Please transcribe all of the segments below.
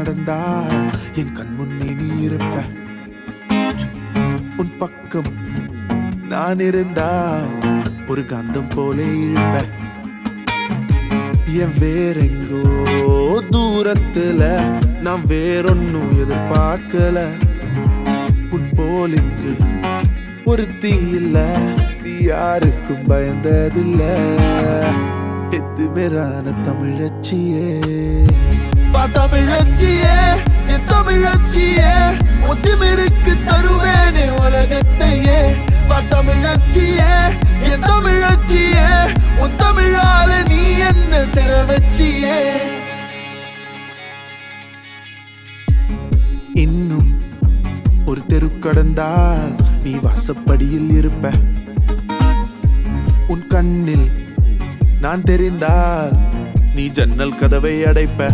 நடந்தால் என் கண் முன்னே நீ இருப்ப. உன் பக்கம் நான் இருந்தால் ஒரு காந்தம் போல இழுப்ப. என் வேறெங்கோ தூரத்துல நான் வேறொன்னும் எதிர்பார்க்கல. உன் போலிங்கு ஒருத்தி இல்ல, நீ யாருக்கும் பயந்ததில்ல. எத்துமேரான தமிழச்சியே, தமிழச்சியே, என் தமிழச்சியே, ஒத்திமிருக்கு தருவேனே உலகத்தையே. தமிழச்சியே, என் தமிழச்சியே, உன் தமிழால நீ என்ன சிற வச்சியே. இன்னும் ஒரு தெரு கடந்தால் நீ வாசப்படியில் இருப்ப. உன் கண்ணில் நான் தெரிந்தால் நீ ஜன்னல் கதவை அடைப்ப.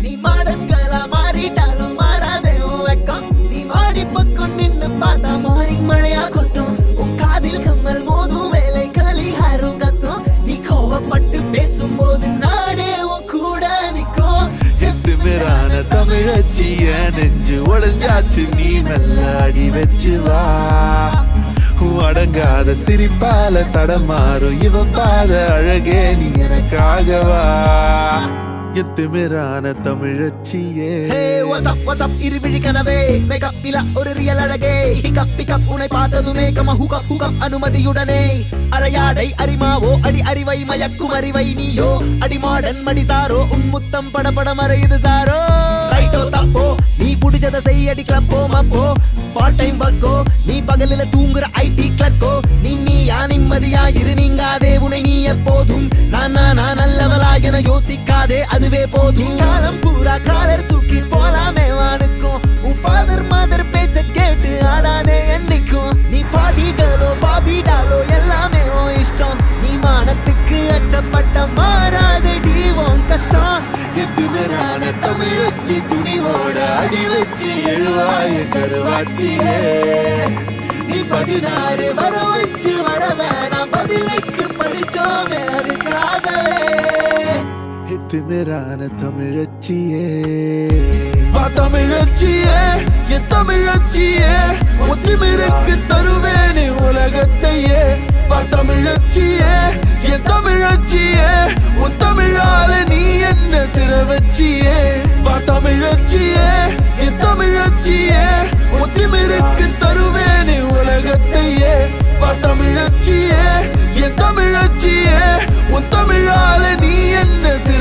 நீ மாடன்களா மாறிட்டாலும் மாறாதே உன் வெக்கம். நீ மாடி பக்கம் நின்னு பார்த்தா மாறிங் மழையா கொட்டும். உன் காதில் கம்மல் மோதும் வேலை கலிஹாரும் கத்தும். நீ கோவப்பட்டு பேசும்போது நானே உன் கூட நிற்கும். எத்துமேரான தமிழச்சிய நெஞ்சு உடஞ்சாச்சு, நீ நல்ல அடி வச்சு வா. அடங்காத சிரிப்பால தடமாறும் இவன் பாத அழகே நீ எனக்காகவா. எத்துமேரான தமிழச்சியே. What's up இருவிழி கனவே, மேக்கப் இல்ல ஒரு ரியல் அழகே. ஹிகப் பிகப் உன்னை பார்த்ததுமே கம ஹுகப் அனுமதியுடனே. அரையாடை அரிமாவோ அடி அறிவை மயக்கும் அறிவை நீயோ. அடி மாடன் மடிசாரோ உன் முத்தம் படபட மறையுது சாரோ. ரைட்டோ தப்போ நீ புடிச்சத செய்யடி கிளப்போ மப்போ. பார்ட் டைம் ஒர்க்கோ நீ பகலில தூங்குற ஐடி கிளக்கோ. நீயா நிம்மதியா இரு, நீங்காதே உனை நீ எப்போதும். நான் நல்லவளா என யோசிக்காதே, அதுவே போதும். காலம் பூரா காலர் தூக்கி போலாமே வானுக்கும். உன் ஃபாதர் மதர் பேச்ச கேட்டு ஆடாதே என்னைக்கும். நீ பாதிகளோ பாபிடாலோ எல்லாமே உன் இஷ்டம். நீ மானத்துக்கு அச்சப்பட்ட மாறாதடி உன் கஷ்டம். எத்துமேரான தமிழச்சி துணிவோட அடி வச்சு எழுவாய கருவாச்சியே. நீ 16 வர வச்சு வர வேணாம், பதிலுக்கு படிச்சோமே அதுக்காகவே. எத்துமேரான தமிழச்சியே, தமிழச்சியே, என் தமிழச்சியே, ஒத்திமிருக்கு தருவேனே உலகத்தையே. தமிழச்சியே, என் தமிழச்சியே, உன் தமிழால நீ என்ன சிற வச்சியே. தமிழச்சியே, என் தமிழச்சியே, ஒத்திமிருக்கு தருவேனே உலகத்தையே. தமிழச்சியே, என் தமிழச்சியே, உன் தமிழால நீ என்ன சிற